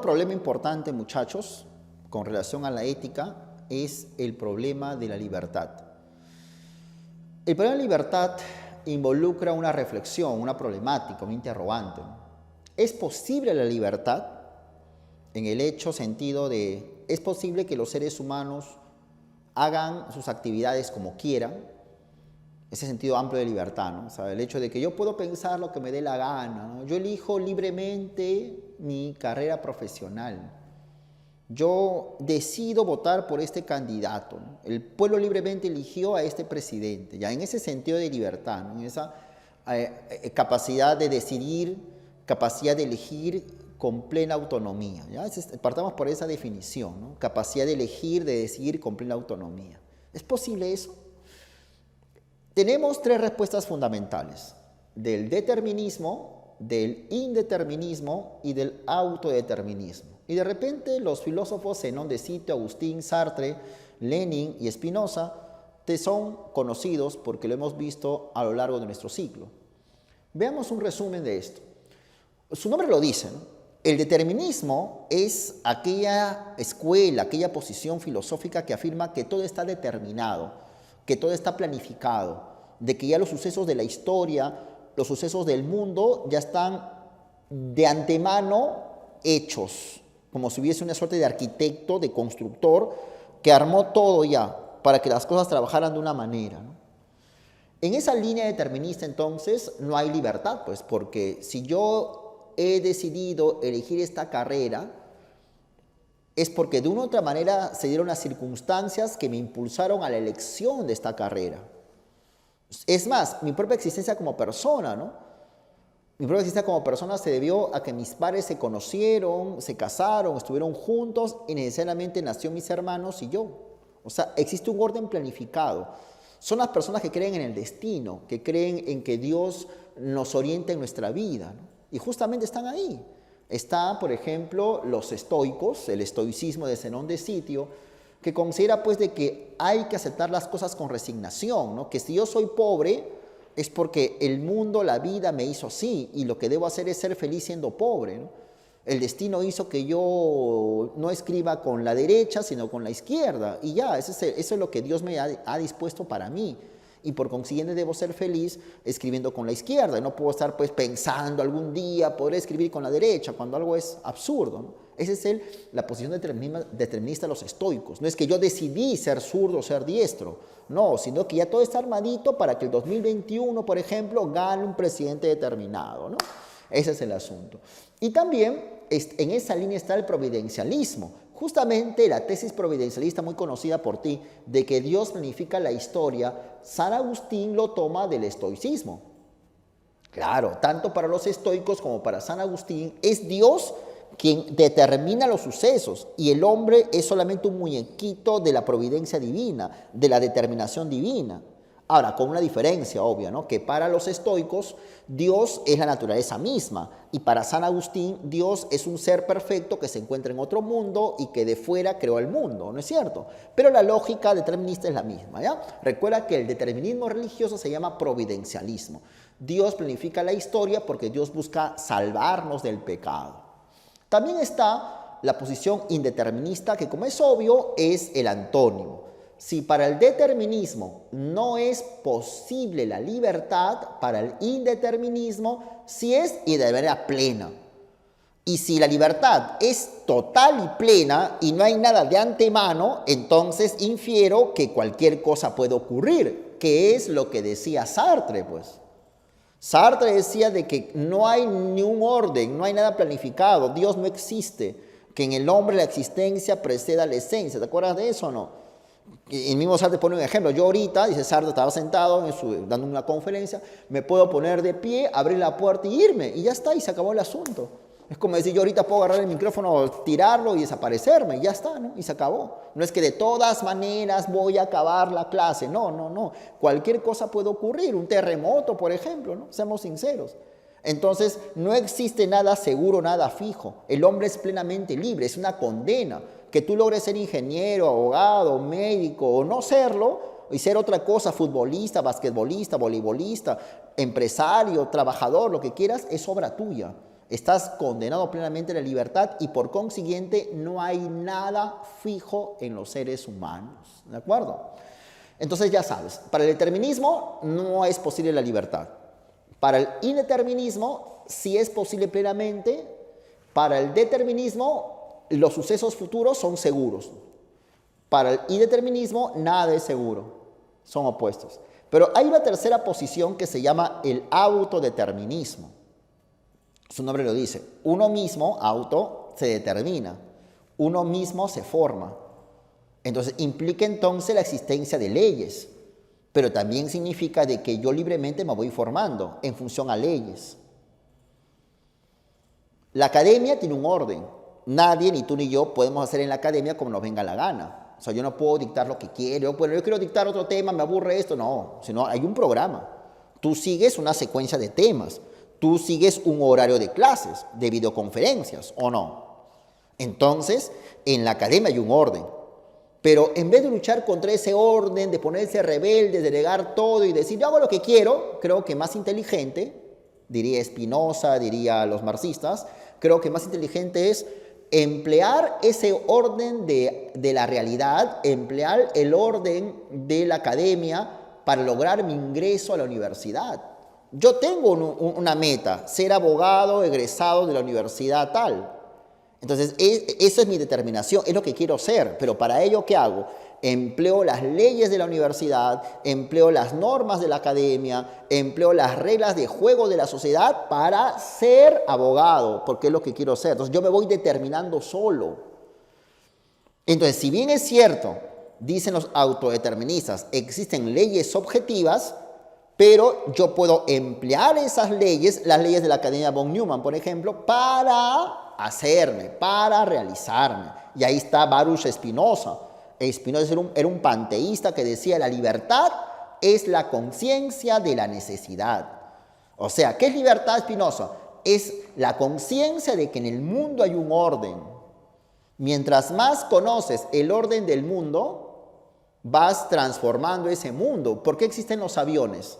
problema importante, muchachos, con relación a la ética, es el problema de la libertad. El problema de la libertad involucra una reflexión, una problemática, un interrogante. ¿Es posible la libertad? En el hecho sentido de, ¿es posible que los seres humanos hagan sus actividades como quieran? Ese sentido amplio de libertad, ¿no? O sea, el hecho de que yo puedo pensar lo que me dé la gana, ¿no? Yo elijo libremente mi carrera profesional. Yo decido votar por este candidato, ¿no? El pueblo libremente eligió a este presidente, ya en ese sentido de libertad, ¿no? En esa capacidad de decidir, capacidad de elegir con plena autonomía, ¿ya? Partamos por esa definición, ¿no? Capacidad de elegir, de decidir con plena autonomía. ¿Es posible eso? Tenemos tres respuestas fundamentales: del determinismo, del indeterminismo y del autodeterminismo. Y de repente los filósofos Zenón de Citio, Agustín, Sartre, Lenin y Spinoza te son conocidos porque lo hemos visto a lo largo de nuestro ciclo. Veamos un resumen de esto. Su nombre lo dice, ¿no? El determinismo es aquella escuela, aquella posición filosófica que afirma que todo está determinado, que todo está planificado, de que ya los sucesos de la historia, los sucesos del mundo ya están de antemano hechos, como si hubiese una suerte de arquitecto, de constructor, que armó todo ya para que las cosas trabajaran de una manera, ¿no? En esa línea determinista, entonces, no hay libertad, pues, porque si yo he decidido elegir esta carrera, es porque de una u otra manera se dieron las circunstancias que me impulsaron a la elección de esta carrera. Es más, mi propia existencia como persona, ¿no? Mi propia existencia como persona se debió a que mis padres se conocieron, se casaron, estuvieron juntos y necesariamente nació mis hermanos y yo. O sea, existe un orden planificado. Son las personas que creen en el destino, que creen en que Dios nos orienta en nuestra vida, ¿no? Y justamente están ahí. Está, por ejemplo, los estoicos, el estoicismo de Zenón de Citio, que considera pues de que hay que aceptar las cosas con resignación, ¿no? Que si yo soy pobre es porque el mundo, la vida me hizo así y lo que debo hacer es ser feliz siendo pobre, ¿no? El destino hizo que yo no escriba con la derecha, sino con la izquierda. Y ya, eso es lo que Dios me ha dispuesto para mí. Y por consiguiente debo ser feliz escribiendo con la izquierda. No puedo estar pues pensando algún día poder escribir con la derecha, cuando algo es absurdo, ¿no? Esa es la posición determinista de los estoicos. No es que yo decidí ser zurdo o ser diestro, no, sino que ya todo está armadito para que el 2021, por ejemplo, gane un presidente determinado, ¿no? Ese es el asunto. Y también en esa línea está el providencialismo. Justamente la tesis providencialista muy conocida por ti, de que Dios planifica la historia, San Agustín lo toma del estoicismo. Claro, tanto para los estoicos como para San Agustín, es Dios quien determina los sucesos y el hombre es solamente un muñequito de la providencia divina, de la determinación divina. Ahora, con una diferencia obvia, ¿no? Que para los estoicos Dios es la naturaleza misma y para San Agustín Dios es un ser perfecto que se encuentra en otro mundo y que de fuera creó el mundo, ¿no es cierto? Pero la lógica determinista es la misma, ¿ya? Recuerda que el determinismo religioso se llama providencialismo. Dios planifica la historia porque Dios busca salvarnos del pecado. También está la posición indeterminista, que como es obvio es el antónimo. Si para el determinismo no es posible la libertad, para el indeterminismo sí es y de manera plena. Y si la libertad es total y plena y no hay nada de antemano, entonces infiero que cualquier cosa puede ocurrir, que es lo que decía Sartre, pues. Sartre decía de que no hay ni un orden, no hay nada planificado, Dios no existe, que en el hombre la existencia precede a la esencia. ¿Te acuerdas de eso o no? El mismo Sartre pone un ejemplo. Yo ahorita, dice Sartre, estaba sentado dando una conferencia, me puedo poner de pie, abrir la puerta y irme, y ya está, y se acabó el asunto. Es como decir, yo ahorita puedo agarrar el micrófono, tirarlo y desaparecerme, y ya está, ¿no? Y se acabó. No es que de todas maneras voy a acabar la clase, no, no, no. Cualquier cosa puede ocurrir, un terremoto, por ejemplo, ¿no? Seamos sinceros. Entonces, no existe nada seguro, nada fijo. El hombre es plenamente libre, es una condena. Que tú logres ser ingeniero, abogado, médico o no serlo, y ser otra cosa, futbolista, basquetbolista, voleibolista, empresario, trabajador, lo que quieras, es obra tuya. Estás condenado plenamente a la libertad y por consiguiente no hay nada fijo en los seres humanos. ¿De acuerdo? Entonces ya sabes, para el determinismo no es posible la libertad. Para el indeterminismo sí es posible plenamente. Para el determinismo los sucesos futuros son seguros. Para el indeterminismo nada es seguro. Son opuestos. Pero hay una tercera posición que se llama el autodeterminismo. Su nombre lo dice. Uno mismo, auto, se determina. Uno mismo se forma. Entonces, implica entonces la existencia de leyes. Pero también significa de que yo libremente me voy formando en función a leyes. La academia tiene un orden. Nadie, ni tú ni yo, podemos hacer en la academia como nos venga la gana. O sea, yo no puedo dictar lo que quiero. Bueno, yo quiero dictar otro tema, me aburre esto. No, sino hay un programa. Tú sigues una secuencia de temas. Tú sigues un horario de clases, de videoconferencias, ¿o no? Entonces, en la academia hay un orden. Pero en vez de luchar contra ese orden, de ponerse rebelde, de negar todo y decir, yo hago lo que quiero, creo que más inteligente, diría Spinoza, diría los marxistas, creo que más inteligente es emplear ese orden de la realidad, emplear el orden de la academia para lograr mi ingreso a la universidad. Yo tengo una meta, ser abogado egresado de la universidad tal. Entonces, eso es mi determinación, es lo que quiero ser, pero para ello, ¿qué hago? Empleo las leyes de la universidad, empleo las normas de la academia, empleo las reglas de juego de la sociedad para ser abogado, porque es lo que quiero ser. Entonces, yo me voy determinando solo. Entonces, si bien es cierto, dicen los autodeterministas, existen leyes objetivas, pero yo puedo emplear esas leyes, las leyes de la Academia von Neumann, por ejemplo, para hacerme, para realizarme. Y ahí está Baruch Spinoza. Spinoza era un panteísta que decía, la libertad es la conciencia de la necesidad. O sea, ¿qué es libertad, Spinoza? Es la conciencia de que en el mundo hay un orden. Mientras más conoces el orden del mundo, vas transformando ese mundo. ¿Por qué existen los aviones?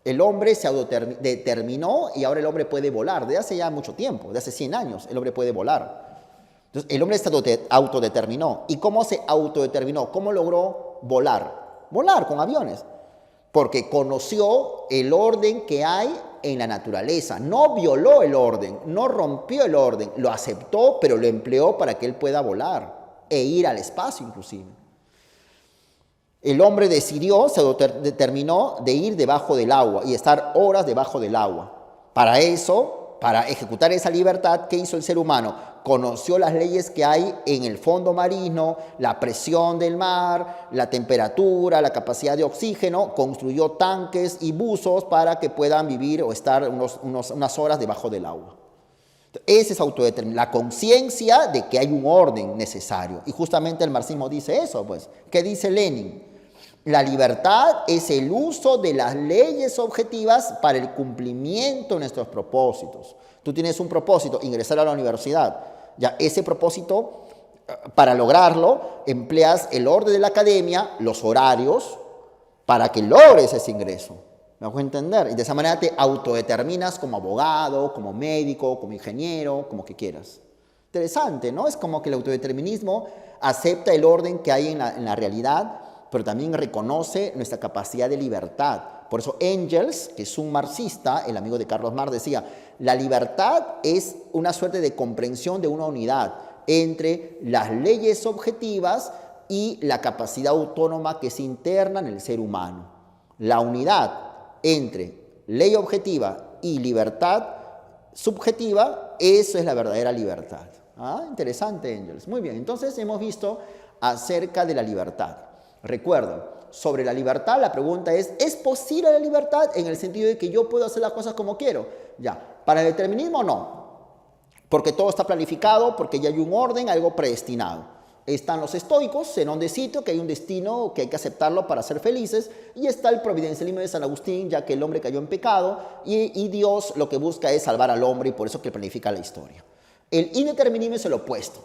El hombre se autodeterminó y ahora el hombre puede volar. Desde hace ya mucho tiempo, desde hace 100 años, el hombre puede volar. Entonces, el hombre se autodeterminó. ¿Y cómo se autodeterminó? ¿Cómo logró volar? Volar con aviones. Porque conoció el orden que hay en la naturaleza. No violó el orden, no rompió el orden. Lo aceptó, pero lo empleó para que él pueda volar e ir al espacio inclusive. El hombre decidió, se determinó de ir debajo del agua y estar horas debajo del agua. Para eso, para ejecutar esa libertad, ¿qué hizo el ser humano? Conoció las leyes que hay en el fondo marino, la presión del mar, la temperatura, la capacidad de oxígeno, construyó tanques y buzos para que puedan vivir o estar unas horas debajo del agua. Esa es autodeterminación, la conciencia de que hay un orden necesario. Y justamente el marxismo dice eso, pues. ¿Qué dice Lenin? La libertad es el uso de las leyes objetivas para el cumplimiento de nuestros propósitos. Tú tienes un propósito, ingresar a la universidad. Ya ese propósito, para lograrlo, empleas el orden de la academia, los horarios, para que logres ese ingreso. ¿Me hago entender? Y de esa manera te autodeterminas como abogado, como médico, como ingeniero, como que quieras. Interesante, ¿no? Es como que el autodeterminismo acepta el orden que hay en la realidad, pero también reconoce nuestra capacidad de libertad. Por eso Engels, que es un marxista, el amigo de Carlos Marx, decía, la libertad es una suerte de comprensión de una unidad entre las leyes objetivas y la capacidad autónoma que se interna en el ser humano. La unidad entre ley objetiva y libertad subjetiva, eso es la verdadera libertad. ¿Ah? Interesante, Engels. Muy bien, entonces hemos visto acerca de la libertad. Recuerda, sobre la libertad la pregunta ¿es posible la libertad? En el sentido de que yo puedo hacer las cosas como quiero. Ya, para el determinismo no, porque todo está planificado, porque ya hay un orden, algo predestinado. Están los estoicos en donde sitio que hay un destino que hay que aceptarlo para ser felices, y está el providencialismo de San Agustín, ya que el hombre cayó en pecado y Dios lo que busca es salvar al hombre y por eso que planifica la historia. El indeterminismo es el opuesto.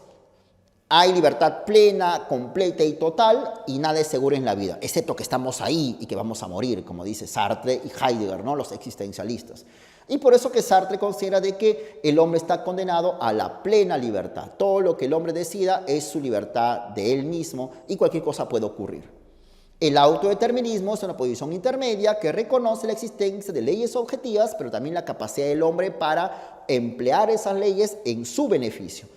Hay libertad plena, completa y total y nada es seguro en la vida, excepto que estamos ahí y que vamos a morir, como dice Sartre y Heidegger, ¿no? Los existencialistas. Y por eso que Sartre considera de que el hombre está condenado a la plena libertad. Todo lo que el hombre decida es su libertad de él mismo y cualquier cosa puede ocurrir. El autodeterminismo es una posición intermedia que reconoce la existencia de leyes objetivas, pero también la capacidad del hombre para emplear esas leyes en su beneficio.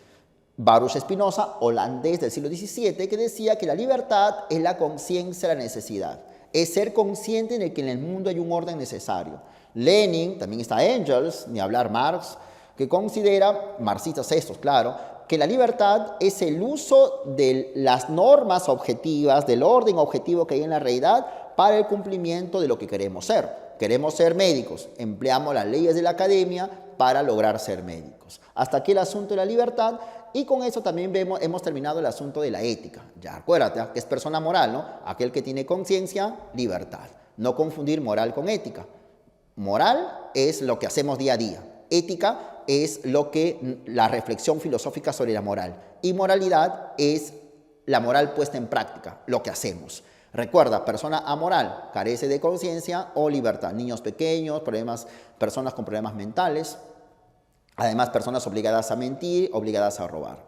Baruch Spinoza, holandés del siglo XVII, que decía que la libertad es la conciencia de la necesidad, es ser consciente de que en el mundo hay un orden necesario. Lenin, también está Engels, ni hablar Marx, que considera, marxistas estos, claro, que la libertad es el uso de las normas objetivas, del orden objetivo que hay en la realidad para el cumplimiento de lo que queremos ser. Queremos ser médicos, empleamos las leyes de la academia para lograr ser médicos. Hasta aquí el asunto de la libertad y con eso también hemos terminado el asunto de la ética. Ya acuérdate que es persona moral, ¿no? Aquel que tiene conciencia, libertad. No confundir moral con ética. Moral es lo que hacemos día a día. Ética es la reflexión filosófica sobre la moral. Y moralidad es la moral puesta en práctica, lo que hacemos. Recuerda, persona amoral carece de conciencia o libertad. Niños pequeños, personas con problemas mentales. Además, personas obligadas a mentir, obligadas a robar.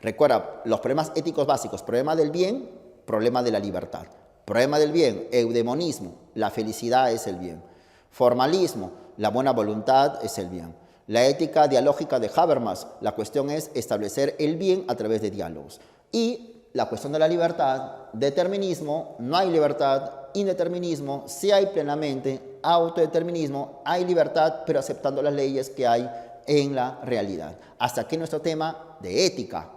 Recuerda, los problemas éticos básicos, problema del bien, problema de la libertad. Problema del bien, eudemonismo, la felicidad es el bien. Formalismo, la buena voluntad es el bien. La ética dialógica de Habermas, la cuestión es establecer el bien a través de diálogos. Y la cuestión de la libertad, determinismo, no hay libertad, indeterminismo, sí hay plenamente, autodeterminismo, hay libertad, pero aceptando las leyes que hay en la realidad. Hasta aquí nuestro tema de ética.